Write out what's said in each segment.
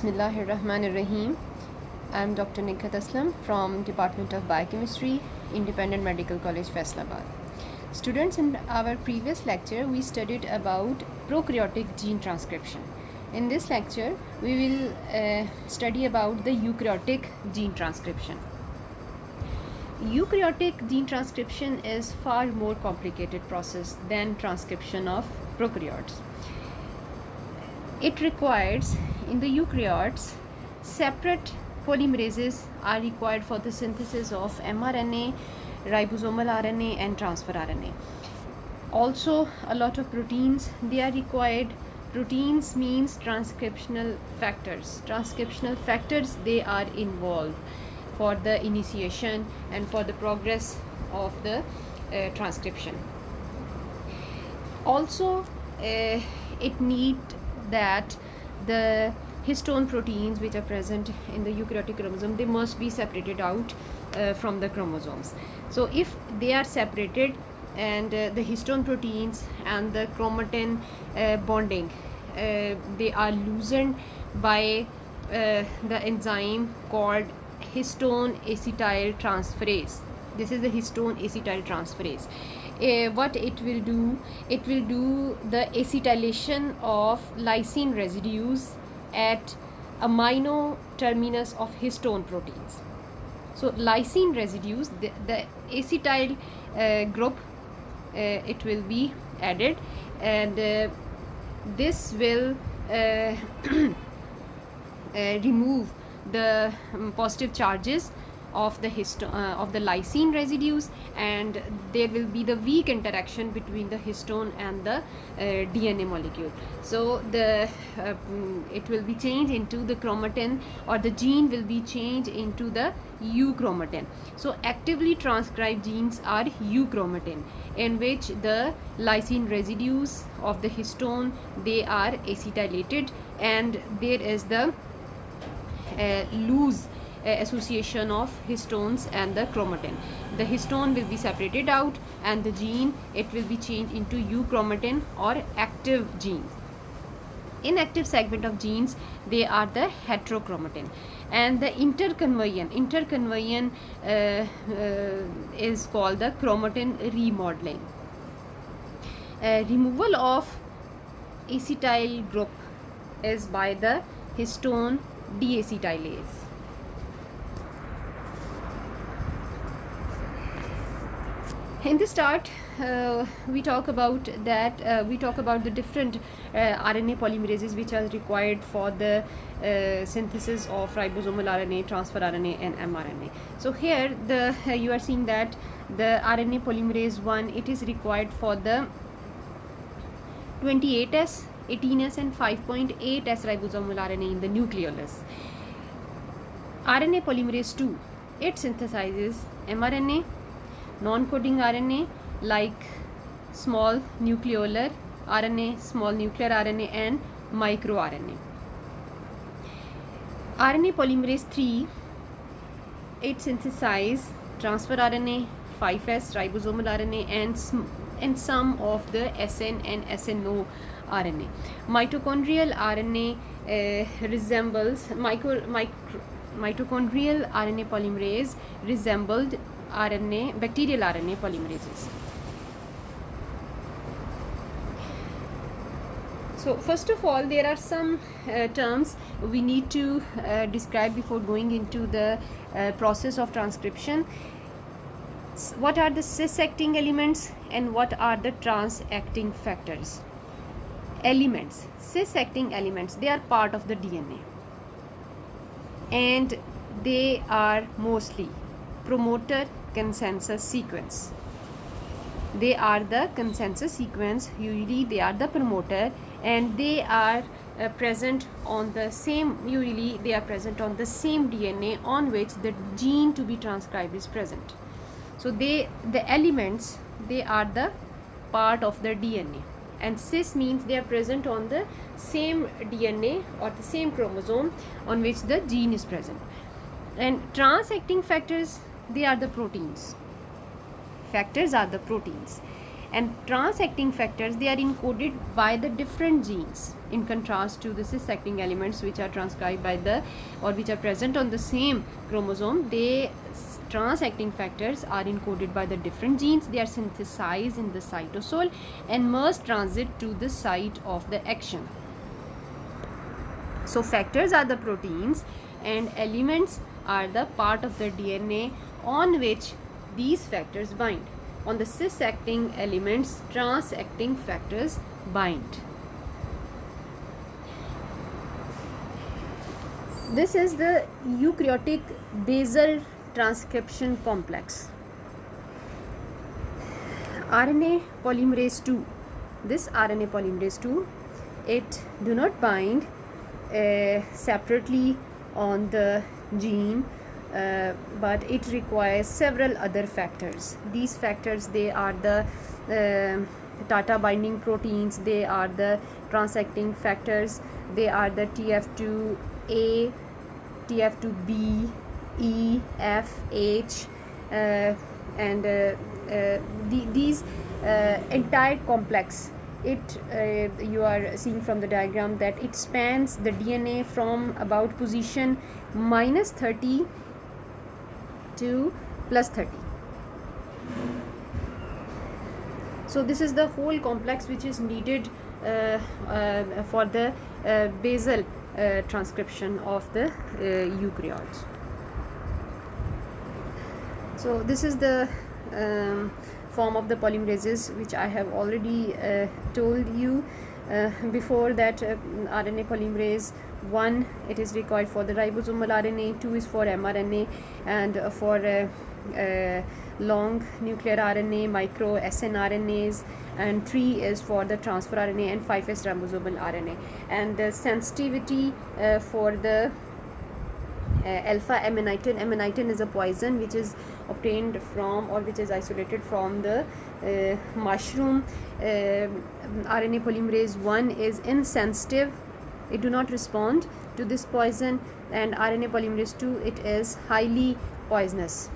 Bismillahirrahmanirrahim. I am Dr. Nikhat Aslam from Department of Biochemistry, Independent Medical College, Faisalabad. Students, in our previous lecture, we studied about prokaryotic gene transcription. In this lecture, we will study about the eukaryotic gene transcription. Eukaryotic gene transcription is far more complicated process than transcription of prokaryotes. It requires, in the eukaryotes, separate polymerases are required for the synthesis of mRNA, ribosomal RNA and transfer RNA. Also, a lot of proteins, they are required. Proteins means transcriptional factors. Transcriptional factors, they are involved for the initiation and for the progress of the transcription. Also, it need that the histone proteins which are present in the eukaryotic chromosome, they must be separated out from the chromosomes. So if they are separated and the histone proteins and the chromatin bonding, they are loosened by the enzyme called histone acetyl transferase. This is the histone acetyl transferase. What it will do the acetylation of lysine residues at amino terminus of histone proteins. So lysine residues, the acetyl group, it will be added, and this will remove the positive charges of the lysine residues, and there will be the weak interaction between the histone and the DNA molecule. So the it will be changed into the chromatin, or the gene will be changed into the euchromatin. So actively transcribed genes are euchromatin, in which the lysine residues of the histone, they are acetylated, and there is the loose association of histones and the chromatin. The histone will be separated out, and the gene, it will be changed into euchromatin or active gene. Inactive segment of genes, they are the heterochromatin. And the interconversion is called the chromatin remodeling. Removal of acetyl group is by the histone deacetylase. In the start, we talk about the different RNA polymerases which are required for the synthesis of ribosomal RNA, transfer RNA and mRNA. So here you are seeing that the RNA polymerase 1, it is required for the 28S, 18S and 5.8S ribosomal RNA in the nucleolus. RNA polymerase 2, it synthesizes mRNA, non-coding RNA like small nucleolar RNA, small nuclear RNA and microRNA. RNA polymerase 3, it synthesizes transfer RNA, 5S ribosomal RNA and some of the SN and SNO RNA. Mitochondrial RNA resembles mitochondrial RNA polymerase resembled bacterial RNA polymerases. So first of all, there are some terms we need to describe before going into the process of transcription. What are the cis-acting elements and what are the trans-acting factors? Elements, cis-acting elements, they are part of the DNA, and they are mostly promoter consensus sequence. They are the consensus sequence, usually they are the promoter, and they are present on the same DNA on which the gene to be transcribed is present. So the elements, they are the part of the DNA, and cis means they are present on the same DNA or the same chromosome on which the gene is present. And trans-acting factors, they are the proteins. Factors are the proteins, and trans-acting factors, they are encoded by the different genes, in contrast to the cis-acting elements which are transcribed by the, or which are present on the same chromosome. Trans-acting factors are encoded by the different genes. They are synthesized in the cytosol and must transit to the site of the action. So factors are the proteins and elements are the part of the DNA on which these factors bind. On the cis-acting elements, trans-acting factors bind. This is the eukaryotic basal transcription complex. RNA polymerase 2. This RNA polymerase 2, it do not bind separately on the gene, but it requires several other factors. These factors, they are the Tata binding proteins, they are the transacting factors, they are the TF2A, TF2B, E, F, H, and these entire complex, you are seeing from the diagram that it spans the DNA from about position -30 to +30. So this is the whole complex which is needed for the basal transcription of the eukaryotes. So this is the form of the polymerases which I have already told you before, that RNA polymerase 1, it is required for the ribosomal RNA, 2 is for mRNA, and for long nuclear RNA, micro snRNAs, and 3 is for the transfer RNA, and 5 is ribosomal RNA. And the sensitivity for the alpha amanitin. Amanitin is a poison which is obtained from, or which is isolated from the mushroom. RNA polymerase 1 is insensitive, it do not respond to this poison, and RNA polymerase 2, it is highly poisonous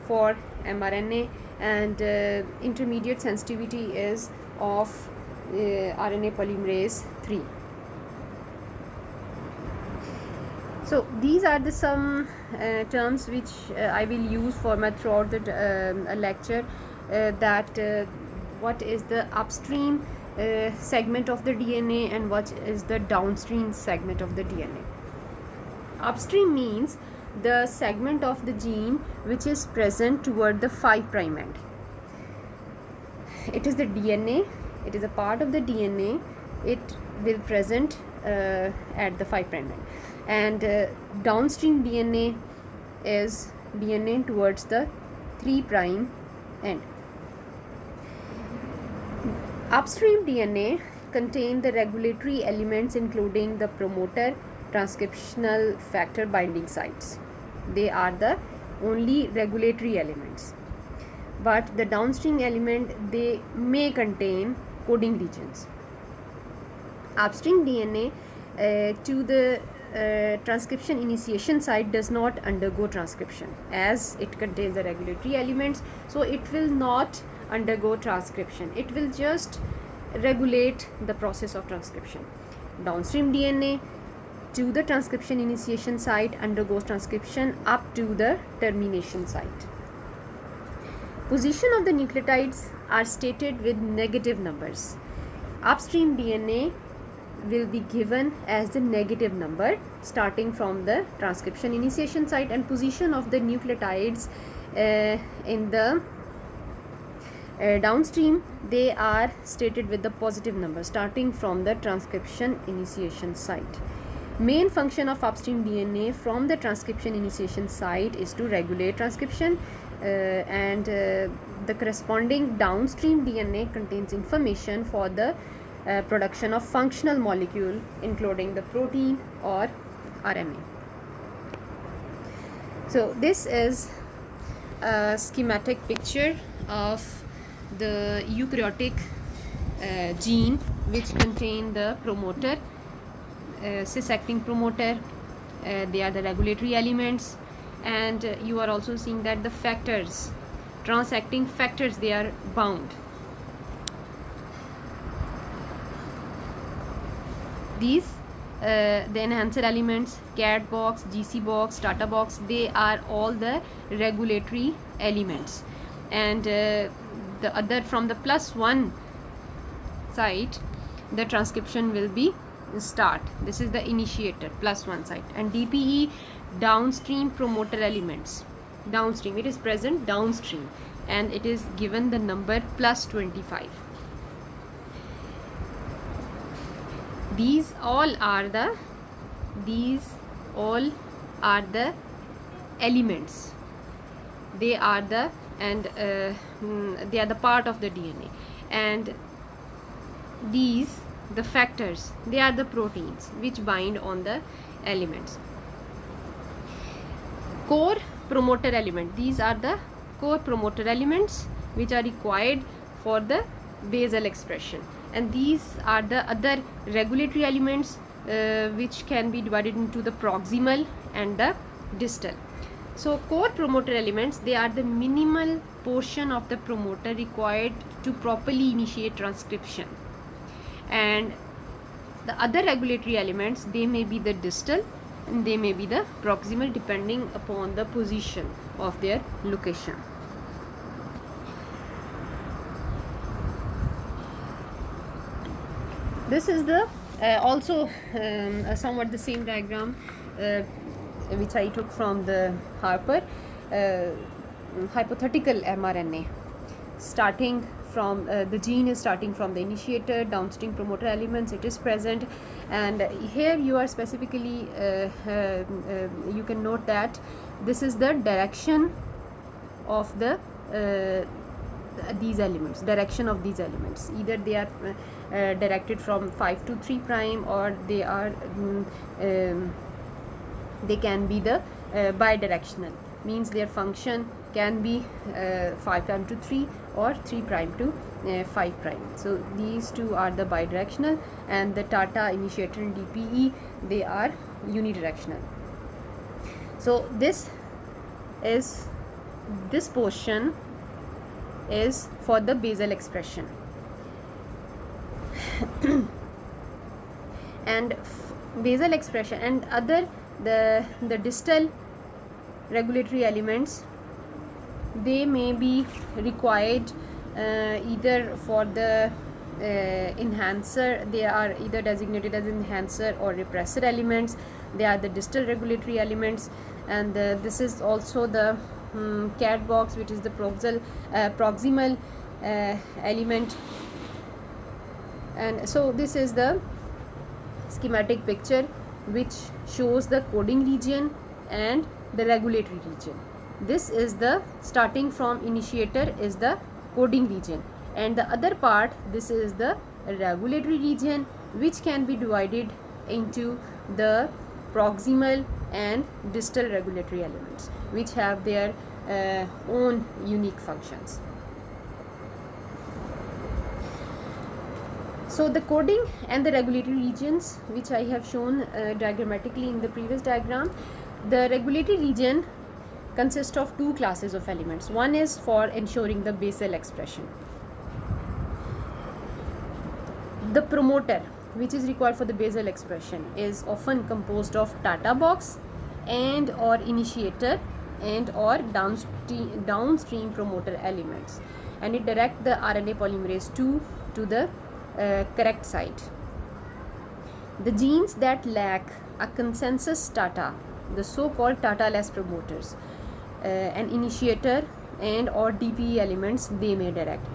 for mRNA, and intermediate sensitivity is of RNA polymerase 3. So these are the some terms which I will use for my throughout the lecture, that what is the upstream segment of the DNA and what is the downstream segment of the DNA. Upstream means the segment of the gene which is present toward the 5' end. It is the DNA, it is a part of the DNA, it will present at the 5' end. And downstream DNA is DNA towards the 3' end. Upstream DNA contain the regulatory elements including the promoter, transcriptional factor, binding sites. They are the only regulatory elements. But the downstream element, they may contain coding regions. Upstream DNA to the transcription initiation site does not undergo transcription, as it contains the regulatory elements, so it will not undergo transcription, it will just regulate the process of transcription. Downstream DNA to the transcription initiation site undergoes transcription up to the termination site. Position of the nucleotides are stated with negative numbers. Upstream DNA will be given as the negative number starting from the transcription initiation site, and position of the nucleotides in the downstream, they are stated with the positive number starting from the transcription initiation site. Main function of upstream DNA from the transcription initiation site is to regulate transcription, and the corresponding downstream DNA contains information for the production of functional molecule including the protein or RNA. So this is a schematic picture of the eukaryotic gene which contain the promoter, cis-acting promoter, they are the regulatory elements, and you are also seeing that the factors, trans-acting factors, they are bound. These the enhancer elements, CAT box, GC box, Tata box, they are all the regulatory elements. And the other, from the +1 site, the transcription will be start. This is the initiator, +1 site. And DPE, downstream promoter elements, downstream, it is present downstream, and it is given the number +25. These all are the elements. They are the they are the part of the DNA. And these, the factors, they are the proteins which bind on the elements. Core promoter element, these are the core promoter elements which are required for the basal expression. And these are the other regulatory elements which can be divided into the proximal and the distal. So core promoter elements, they are the minimal portion of the promoter required to properly initiate transcription. And the other regulatory elements, they may be the distal and they may be the proximal, depending upon the position of their location. This is the also somewhat the same diagram which I took from the Harper hypothetical mRNA. Starting from the gene is starting from the initiator, downstream promoter elements, it is present. And here you are specifically you can note that this is the direction of the these elements, direction of these elements. Either they are directed from 5 to 3 prime, or they are they can be the bidirectional, means their function can be 5 prime to 3 or 3 prime to 5 prime. So these two are the bidirectional, and the Tata, initiator, and DPE, they are unidirectional. So this portion is for the basal expression. And basal expression and other the distal regulatory elements, they may be required either for the enhancer. They are either designated as enhancer or repressor elements. They are the distal regulatory elements. And this is also the CAT box, which is the proximal element. And so this is the schematic picture which shows the coding region and the regulatory region. This is the starting from initiator is the coding region, and the other part, this is the regulatory region, which can be divided into the proximal and distal regulatory elements, which have their own unique functions. So the coding and the regulatory regions, which I have shown diagrammatically in the previous diagram. The regulatory region consists of two classes of elements. One is for ensuring the basal expression. The promoter, which is required for the basal expression, is often composed of Tata box and or initiator and or downstream promoter elements, and it directs the RNA polymerase 2 to the correct site. The genes that lack a consensus Tata, the so-called Tata-less promoters, an initiator and or DPE elements, they may direct.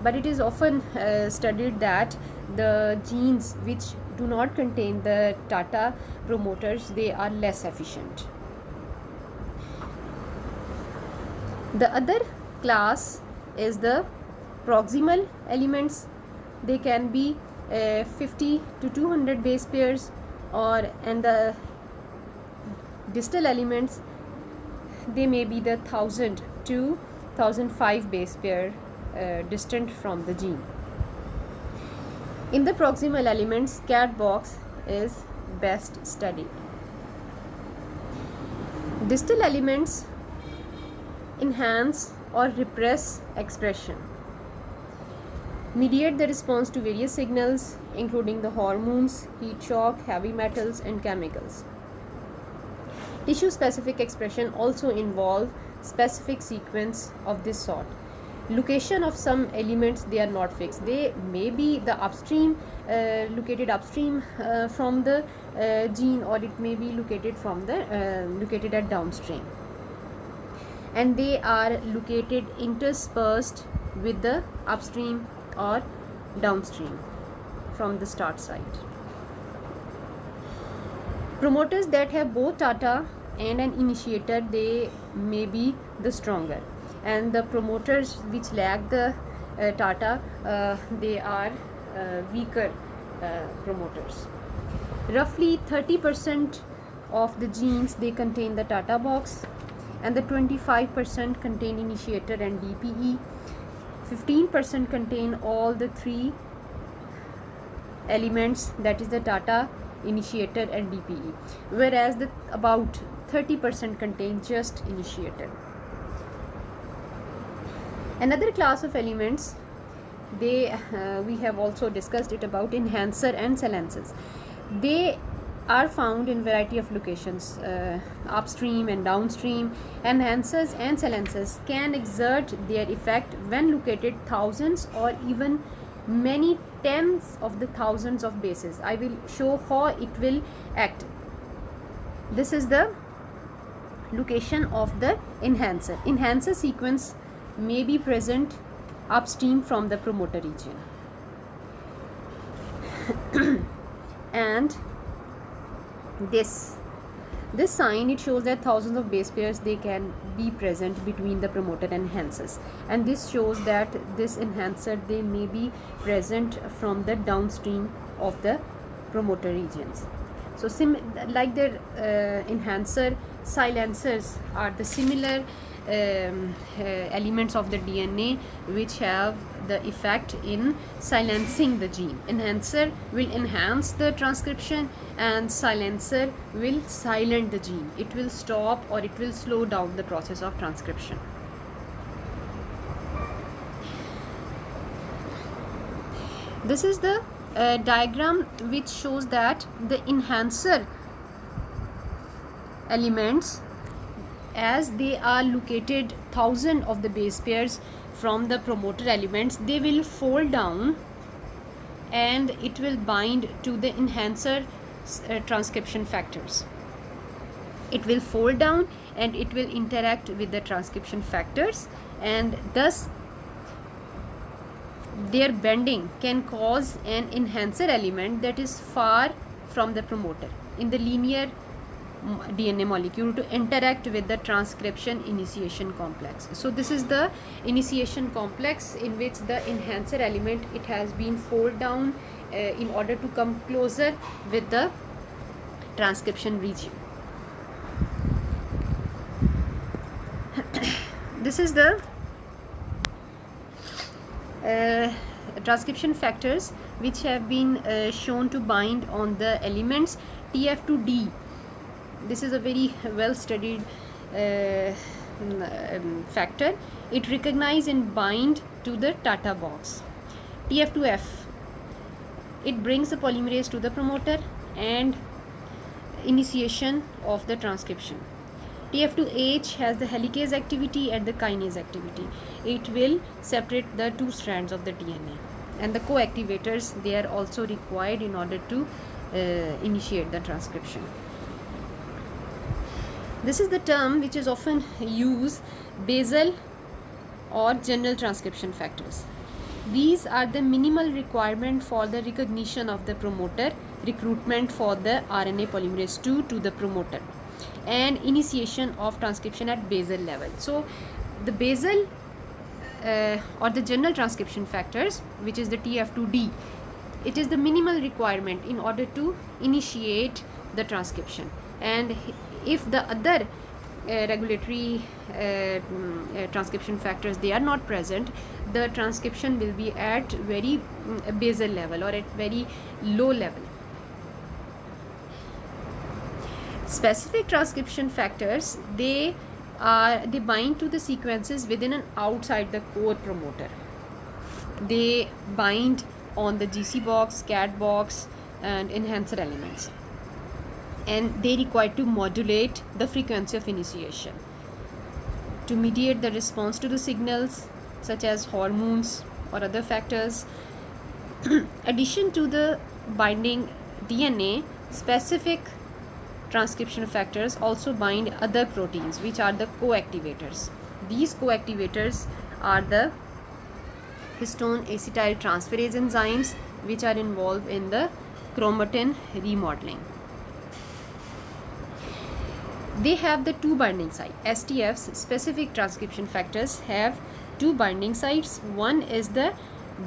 But it is often studied that the genes which do not contain the Tata promoters, they are less efficient. The other class is the proximal elements. They can be 50 to 200 base pairs, and the distal elements, they may be the 1000 to 1005 base pair distant from the gene. In the proximal elements, CAT box is best studied. Distal elements enhance or repress expression, mediate the response to various signals, including the hormones, heat shock, heavy metals, and chemicals. Tissue specific expression also involve specific sequence of this sort. Location of some elements, they are not fixed. They may be the upstream, located upstream from the gene, or it may be located from the located at downstream, and they are located interspersed with the upstream or downstream from the start site. Promoters that have both TATA and an initiator, they may be the stronger, and the promoters which lack the TATA, they are weaker promoters. Roughly 30% of the genes, they contain the TATA box, and the 25% contain initiator and DPE. 15% contain all the three elements, that is the TATA, initiator and DPE, whereas the about 30% contain just initiator. Another class of elements, they we have also discussed it about enhancer and silencers. They are found in variety of locations, upstream and downstream. Enhancers and silencers can exert their effect when located thousands or even many tens of the thousands of bases. I will show how it will act. This is the location of the enhancer. Enhancer sequence may be present upstream from the promoter region. And this sign, it shows that thousands of base pairs, they can be present between the promoter and enhancers, and this shows that this enhancer, they may be present from the downstream of the promoter regions. So like the enhancer, silencers are the similar elements of the DNA which have the effect in silencing the gene. Enhancer will enhance the transcription, and silencer will silent the gene. It will stop or it will slow down the process of transcription. This is the diagram which shows that the enhancer elements, as they are located thousand of the base pairs from the promoter elements, they will fold down and it will bind to the enhancer transcription factors. It will fold down and it will interact with the transcription factors, and thus their bending can cause an enhancer element that is far from the promoter in the linear DNA molecule to interact with the transcription initiation complex. So this is the initiation complex in which the enhancer element, it has been folded down in order to come closer with the transcription region. This is the transcription factors which have been shown to bind on the elements TF2D. This is a very well studied factor. It recognizes and bind to the TATA box. TF2F, it brings the polymerase to the promoter and initiation of the transcription. TF2H has the helicase activity and the kinase activity. It will separate the two strands of the DNA, and the co-activators, they are also required in order to initiate the transcription. This is the term which is often used, basal or general transcription factors. These are the minimal requirement for the recognition of the promoter, recruitment for the RNA polymerase II to the promoter, and initiation of transcription at basal level. So the basal or the general transcription factors, which is the TF2D, it is the minimal requirement in order to initiate the transcription, and if the other regulatory transcription factors, they are not present, the transcription will be at very basal level or at very low level. Specific transcription factors, they bind to the sequences within and outside the core promoter. They bind on the GC box, CAT box, and enhancer elements, and they require to modulate the frequency of initiation to mediate the response to the signals such as hormones or other factors. Addition to the binding DNA, specific transcription factors also bind other proteins, which are the coactivators. These coactivators are the histone acetyl transferase enzymes, which are involved in the chromatin remodeling. They have the two binding sites. STFs, specific transcription factors, have two binding sites. One is the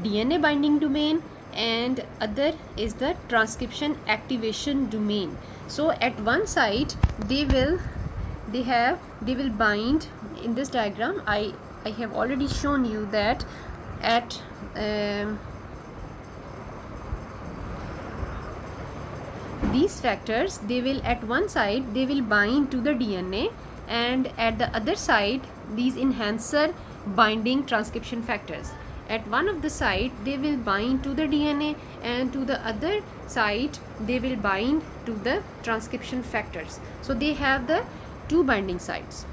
DNA binding domain and other is the transcription activation domain. So at one site they will bind. In this diagram I have already shown you that at these factors, they will at one side they will bind to the DNA, and at the other side these enhancer binding transcription factors, at one of the side they will bind to the DNA, and to the other side they will bind to the transcription factors. So they have the two binding sites.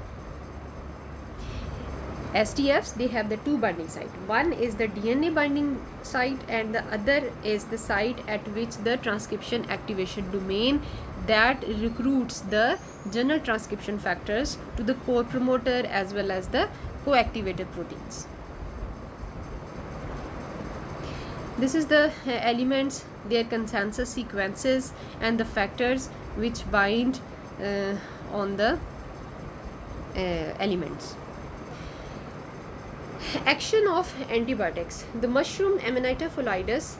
STFs, they have the two binding site. One is the DNA binding site and the other is the site at which the transcription activation domain that recruits the general transcription factors to the core promoter as well as the coactivated proteins. This is the elements, their consensus sequences and the factors which bind on the elements. Action of antibiotics. The mushroom Amanita phalloides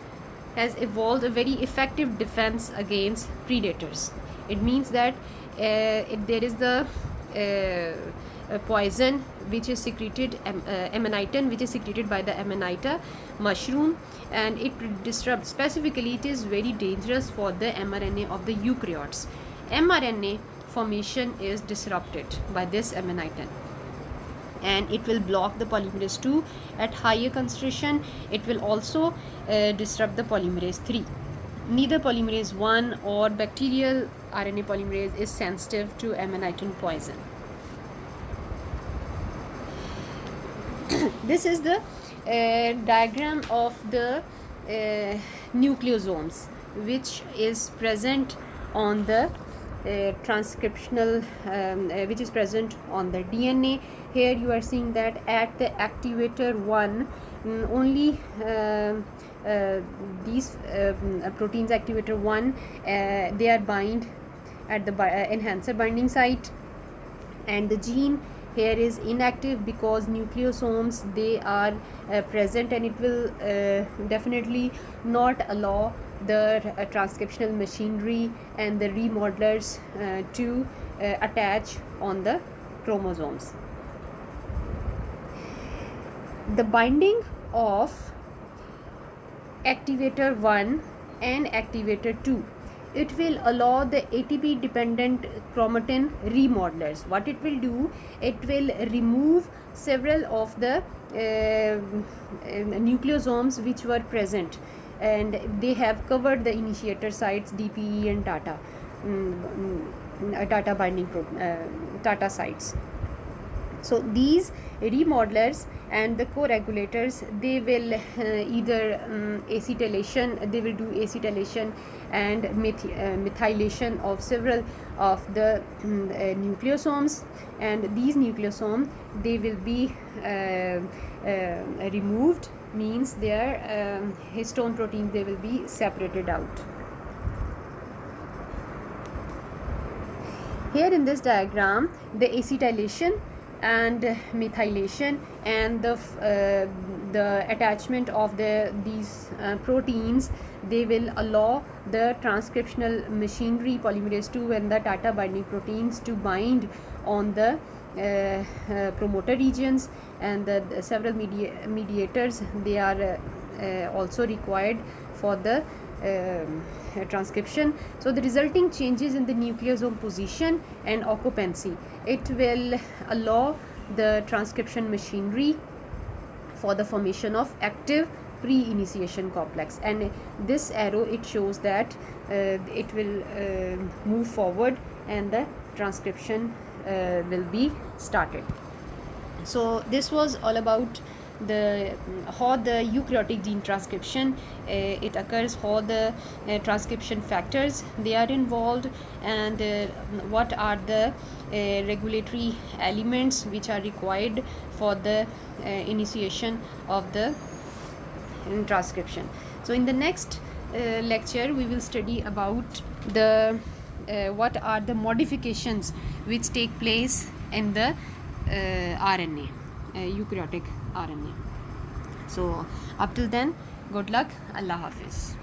has evolved a very effective defense against predators. It means that if there is the poison which is secreted, amanitin, which is secreted by the Amanita mushroom, and it disrupts, specifically it is very dangerous for the mRNA of the eukaryotes. mRNA formation is disrupted by this amanitin, and it will block the polymerase 2 at higher concentration. It will also disrupt the polymerase 3. Neither polymerase 1 or bacterial RNA polymerase is sensitive to amanitin poison. This is the diagram of the nucleosomes which is present on the transcriptional which is present on the DNA. Here you are seeing that at the activator 1 only these proteins activator 1 they are bind at the enhancer binding site, and the gene here is inactive because nucleosomes they are present, and it will definitely not allow the transcriptional machinery and the remodelers to attach on the chromosomes. The binding of activator 1 and activator 2, it will allow the ATP dependent chromatin remodelers. What it will do, it will remove several of the nucleosomes which were present, and they have covered the initiator sites DPE and TATA, TATA binding TATA sites. So these remodelers and the co-regulators, they will either acetylation, they will do acetylation and methylation of several of the nucleosomes, and these nucleosomes they will be removed, means their histone proteins they will be separated out. Here in this diagram, the acetylation and methylation and the attachment of these proteins, they will allow the transcriptional machinery polymerase 2 and the TATA binding proteins to bind on the promoter regions, and the several mediators they are also required for the transcription. So the resulting changes in the nucleosome position and occupancy, it will allow the transcription machinery for the formation of active pre-initiation complex, and this arrow, it shows that it will move forward and the transcription will be started. So this was all about the how the eukaryotic gene transcription it occurs, how the transcription factors they are involved, and what are the regulatory elements which are required for the initiation of the transcription. So in the next lecture we will study about the what are the modifications which take place in the RNA, eukaryotic RNA. So up till then, good luck. Allah Hafiz.